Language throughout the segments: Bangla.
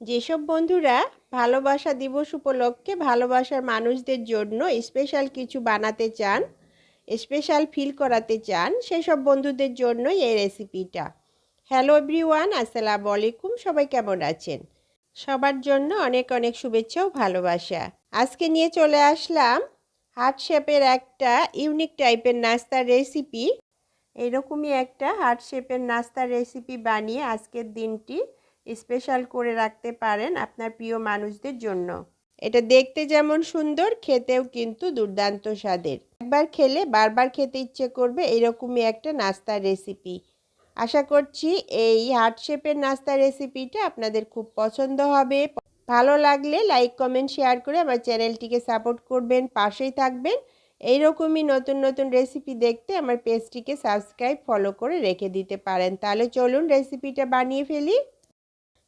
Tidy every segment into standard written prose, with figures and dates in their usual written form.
যেসব বন্ধুরা ভালোবাসা দিবস উপলক্ষে ভালোবাসার মানুষদের জন্য স্পেশাল কিছু বানাতে চান, স্পেশাল ফিল করাতে চান, সেসব বন্ধুদের জন্য এই রেসিপিটা। হ্যালো এভরিওয়ান, আসসালামু আলাইকুম। সবাই কেমন আছেন? সবার জন্য অনেক অনেক শুভেচ্ছা ও ভালোবাসা। আজকে নিয়ে চলে আসলাম হার্ট শেপের একটা ইউনিক টাইপের নাস্তার রেসিপি। এরকমই একটা হার্ট শেপের নাস্তার রেসিপি বানিয়ে আজকের দিনটি স্পেশাল করে রাখতে পারেন আপনার প্রিয় মানুষদের জন্য। এটা দেখতে যেমন সুন্দর, খেতেও কিন্তু দুর্দান্ত স্বাদের। একবার খেলে বারবার খেতে ইচ্ছে করবে এরকমই একটা নাস্তার রেসিপি। আশা করছি এই হার্ট শেপের নাস্তার রেসিপিটা আপনাদের খুব পছন্দ হবে। ভালো লাগলে লাইক, কমেন্ট, শেয়ার করে আমার চ্যানেলটিকে সাপোর্ট করবেন, পাশেই থাকবেন। এইরকমই নতুন নতুন রেসিপি দেখতে আমার পেজটিকে সাবস্ক্রাইব, ফলো করে রেখে দিতে পারেন। তাহলে চলুন রেসিপিটা বানিয়ে ফেলি।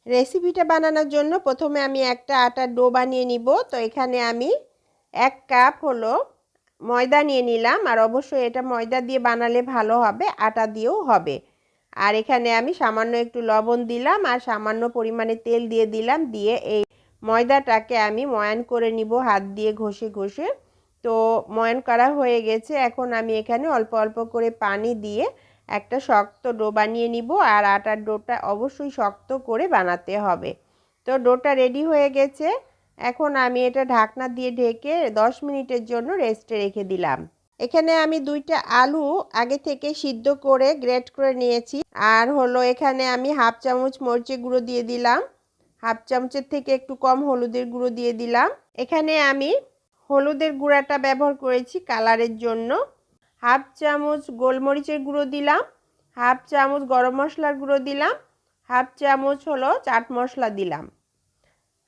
রেসিপিটা বানানোর জন্য প্রথমে আমি একটা আটার ডো বানিয়ে নিব। তো এখানে আমি 1 কাপ হলো ময়দা নিয়ে নিলাম। আর অবশ্যই এটা ময়দা দিয়ে বানালে ভালো হবে, আটা দিয়েও হবে। আর এখানে আমি সামান্য একটু লবণ দিলাম আর সামান্য পরিমাণে তেল দিয়ে দিলাম। দিয়ে এই ময়দাটাকে আমি ময়ান করে নিব হাত দিয়ে ঘষে ঘষে। তো ময়ান করা হয়ে গেছে। এখন আমি এখানে অল্প অল্প করে পানি দিয়ে একটা শক্ত ডো বানিয়ে নিব। আর আটার ডোটা অবশ্যই শক্ত করে বানাতে হবে। তো ডোটা রেডি হয়ে গেছে। এখন আমি এটা ঢাকনা দিয়ে ঢেকে 10 মিনিটের জন্য রেস্টে রেখে দিলাম। এখানে আমি 2টা আলু আগে থেকে সিদ্ধ করে গ্রেট করে নিয়েছি। আর হলো এখানে আমি হাফ চামচ মরিচের গুঁড়ো দিয়ে দিলাম, হাফ চামচের থেকে একটু কম হলুদের গুঁড়ো দিয়ে দিলাম। এখানে আমি হলুদের গুঁড়াটা ব্যবহার করেছি কালারের জন্য। হাফ চামচ গোলমরিচের গুঁড়ো দিলাম, হাফ চামচ গরম মশলার গুঁড়ো দিলাম, হাফ চামচ হলো চাট মশলা দিলাম,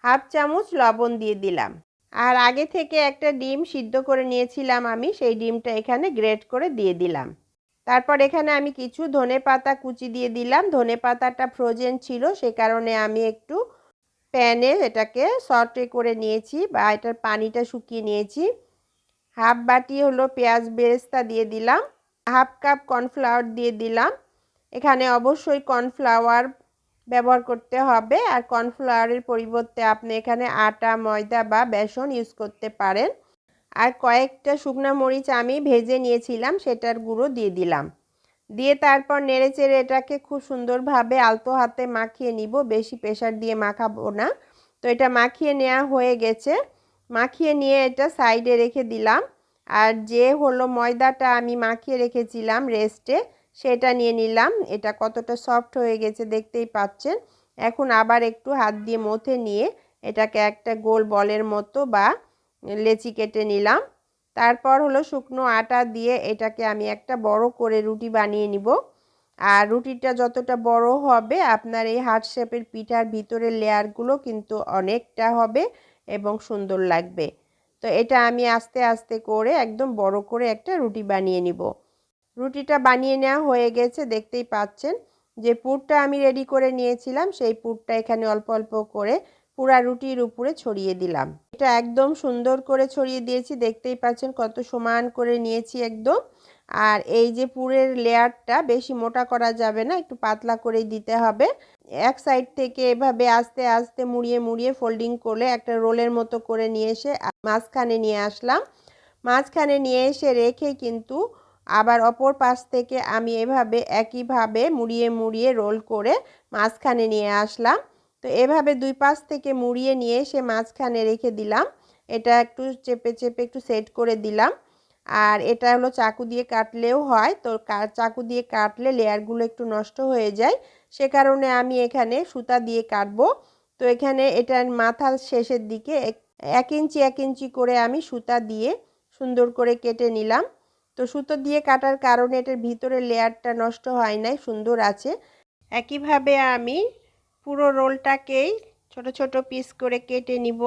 হাফ চামচ লবণ দিয়ে দিলাম। আর আগে থেকে একটা ডিম সিদ্ধ করে নিয়েছিলাম আমি, সেই ডিমটা এখানে গ্রেট করে দিয়ে দিলাম। তারপর এখানে আমি কিছু ধনেপাতা কুচি দিয়ে দিলাম। ধনেপাতাটা ফ্রোজেন ছিল, সে কারণে আমি একটু প্যানে এটাকে সটে করে নিয়েছি বা এটার পানিটা শুকিয়ে নিয়েছি। হাফ বাটি হলো পেঁয়াজ বেরেস্তা দিয়ে দিলাম, হাফ কাপ কর্নফ্লাওয়ার দিয়ে দিলাম। এখানে অবশ্যই কর্নফ্লাওয়ার ব্যবহার করতে হবে। আর কর্নফ্লাওয়ারের পরিবর্তে আপনি এখানে আটা, ময়দা বা বেসন ইউজ করতে পারেন। আর কয়েকটা শুকনো মরিচ আমি ভেজে নিয়েছিলাম, সেটার গুঁড়ো দিয়ে দিলাম। দিয়ে তারপর নেড়েচেড়ে এটাকে খুব সুন্দরভাবে আলতো হাতে মাখিয়ে নিব, বেশি প্রেসার দিয়ে মাখাবো না। তো এটা মাখিয়ে নেওয়া হয়ে গেছে। মাখিয়ে নিয়ে এটা সাইডে রেখে দিলাম। আর যে হলো ময়দাটা আমি মাখিয়ে রেখেছিলাম রেস্টে, সেটা নিয়ে নিলাম। এটা কতটা সফট হয়ে গেছে দেখতেই পাচ্ছেন। এখন আবার একটু হাত দিয়ে মথে নিয়ে এটাকে একটা গোল বলের মতো বা লেচি কেটে নিলাম। তারপর হলো শুকনো আটা দিয়ে এটাকে আমি একটা বড় করে রুটি বানিয়ে নিব। আর রুটিটা যতটা বড় হবে আপনার এই হার্ট শেপের পিঠার ভিতরের লেয়ারগুলো কিন্তু অনেকটা হবে এবং সুন্দর লাগবে। তো এটা আমি আস্তে আস্তে করে একদম বড় করে একটা রুটি বানিয়ে নিব। রুটিটা বানিয়ে নেওয়া হয়ে গেছে, দেখতেই পাচ্ছেন। যে পুরটা আমি রেডি করে নিয়েছিলাম সেই পুরটা এখানে অল্প অল্প করে পুরা রুটির উপরে ছড়িয়ে দিলাম। এটা একদম সুন্দর করে ছড়িয়ে দিয়েছি, দেখতেই পাচ্ছেন কত সমান করে নিয়েছি একদম। আর এই যে পুরের লেয়ারটা বেশি মোটা করা যাবে না, একটু পাতলা করেই দিতে হবে। এক সাইড থেকে এভাবে আস্তে আস্তে মুড়িয়ে মুড়িয়ে ফোল্ডিং করে একটা রোলের মতো করে নিয়ে এসে মাঝখানে নিয়ে আসলাম। মাঝখানে নিয়ে এসে রেখে কিন্তু আবার অপর পাশ থেকে আমি এভাবে একইভাবে মুড়িয়ে মুড়িয়ে রোল করে মাঝখানে নিয়ে আসলাম। তো এভাবে 2 পাশ থেকে মুড়িয়ে নিয়ে এসে মাঝখানে রেখে দিলাম। এটা একটু চেপে চেপে একটু সেট করে দিলাম। আর এটা হলো চাকু দিয়ে কাটলেও হয়, তো চাকু দিয়ে কাটলে লেয়ারগুলো একটু নষ্ট হয়ে যায়, সে কারণে আমি এখানে সুতা দিয়ে কাটবো। তো এখানে এটার মাথার শেষের দিকে 1 ইঞ্চি 1 ইঞ্চি করে আমি সুতা দিয়ে সুন্দর করে কেটে নিলাম। তো সুতো দিয়ে কাটার কারণে এটার ভিতরের লেয়ারটা নষ্ট হয় নাই, সুন্দর আছে। একইভাবে আমি পুরো রোলটাকেই ছোট ছোট পিস করে কেটে নিব।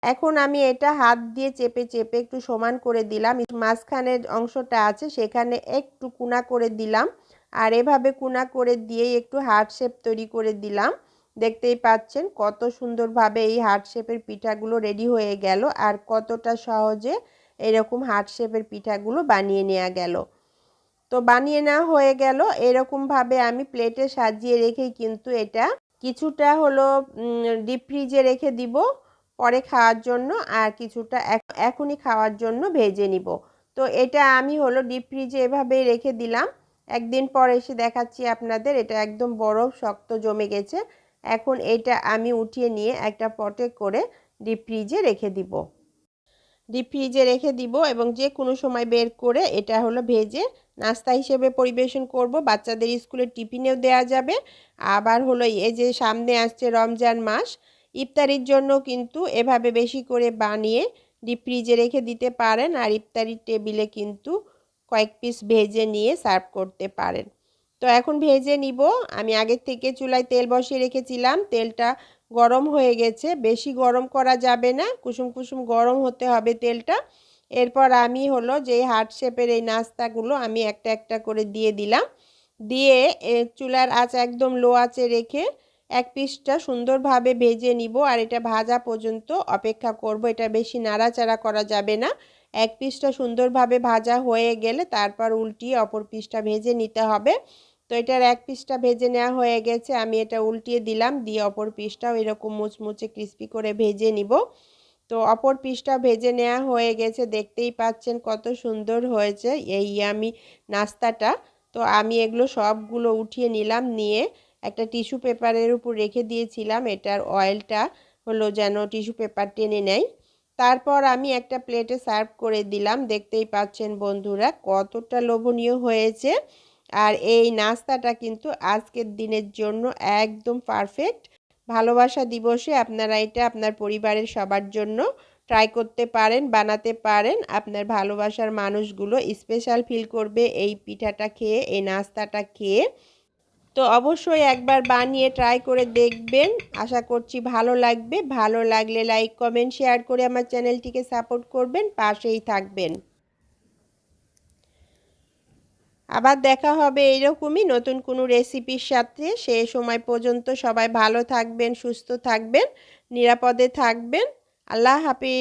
এখন আমি এটা হাত দিয়ে চেপে চেপে একটু সমান করে দিলাম। মাঝখানের অংশটা আছে সেখানে একটু কুনা করে দিলাম। আর এভাবে কুনা করে দিয়েই একটু হার্ট শেপ তৈরি করে দিলাম। দেখতেই পাচ্ছেন কত সুন্দরভাবে এই হার্ট শেপের পিঠাগুলো রেডি হয়ে গেল আর কতটা সহজে এরকম হার্ট শেপের পিঠাগুলো বানিয়ে নেওয়া গেল। তো বানিয়ে নেওয়া হয়ে গেল। এরকমভাবে আমি প্লেটে সাজিয়ে রেখেই কিন্তু এটা কিছুটা হলো ডিপ ফ্রিজে রেখে দিব পরে খাওয়ার জন্য, আর কিছুটা এখনই খাওয়ার জন্য ভেজে নিব। তো এটা আমি হলো ডিপ ফ্রিজে এভাবেই রেখে দিলাম। একদিন পর এসে দেখাচ্ছি আপনাদের, এটা একদম বরফ শক্ত জমে গেছে। এখন এটা আমি উঠিয়ে নিয়ে একটা পটে করে ডিপ ফ্রিজে রেখে দিব। ডিপ ফ্রিজে রেখে দিব এবং যে কোনো সময় বের করে এটা হলো ভেজে নাস্তা হিসেবে পরিবেশন করব। বাচ্চাদের স্কুলের টিফিনেও দেওয়া যাবে। আবার হলো এই যে সামনে আসছে রমজান মাস, ইফতারির জন্য কিন্তু এভাবে বেশি করে বানিয়ে ডিপ ফ্রিজে রেখে দিতে পারেন, আর ইফতারির টেবিলে কিন্তু কয়েক পিস ভেজে নিয়ে সার্ভ করতে পারেন। তো এখন ভেজে নিব। আমি আগের থেকে চুলায় তেল বসিয়ে রেখেছিলাম, তেলটা গরম হয়ে গেছে। বেশি গরম করা যাবে না, কুসুম কুসুম গরম হতে হবে তেলটা। এরপর আমি হলো যে হার্ট শেপের এই নাস্তাগুলো আমি একটা একটা করে দিয়ে দিলাম। দিয়ে চুলার আঁচ একদম লো আঁচে রেখে এক পিসটা সুন্দরভাবে ভেজে নিব, আর এটা ভাজা পর্যন্ত অপেক্ষা করব। এটা বেশি নাড়াচাড়া করা যাবে না। এক পিসটা সুন্দরভাবে ভাজা হয়ে গেলে তারপর উল্টিয়ে অপর পিসটা ভেজে নিতে হবে। তো এটার এক পিসটা ভেজে নেওয়া হয়ে গেছে, আমি এটা উল্টিয়ে দিলাম, দিয়ে অপর পিসটাও এরকম মুচমুচে ক্রিস্পি করে ভেজে নিব। তো অপর পিসটা ভেজে নেওয়া হয়ে গেছে, দেখতেই পাচ্ছেন কত সুন্দর হয়েছে এই ইয়ামি নাস্তাটা। তো আমি এগুলো সবগুলো উঠিয়ে নিলাম, নিয়ে একটা টিস্যু পেপারের উপর রেখে দিয়েছিলাম, এটার অয়েলটা হলো যেন টিস্যু পেপার টেনে নেয়। তারপর আমি একটা প্লেটে সার্ভ করে দিলাম। দেখতেই পাচ্ছেন বন্ধুরা কতটা লোভনীয় হয়েছে। আর এই নাস্তাটা কিন্তু আজকের দিনের জন্য একদম পারফেক্ট। ভালোবাসা দিবসে আপনারা এটা আপনার পরিবারের সবার জন্য ট্রাই করতে পারেন, বানাতে পারেন। আপনার ভালোবাসার মানুষগুলো স্পেশাল ফিল করবে এই পিঠাটা খেয়ে, এই নাস্তাটা খেয়ে। তো অবশ্যই একবার বানিয়ে ট্রাই করে দেখবেন, আশা করছি ভালো লাগবে। ভালো লাগলে লাইক কমেন্ট শেয়ার করে আমার চ্যানেলটিকে সাপোর্ট করবেন, পাশেই থাকবেন। আবার দেখা হবে এইরকমই নতুন কোনো রেসিপির সাথে। সে সময় পর্যন্ত সবাই ভালো থাকবেন, সুস্থ থাকবেন, নিরাপদে থাকবেন। আল্লাহ হাফিজ।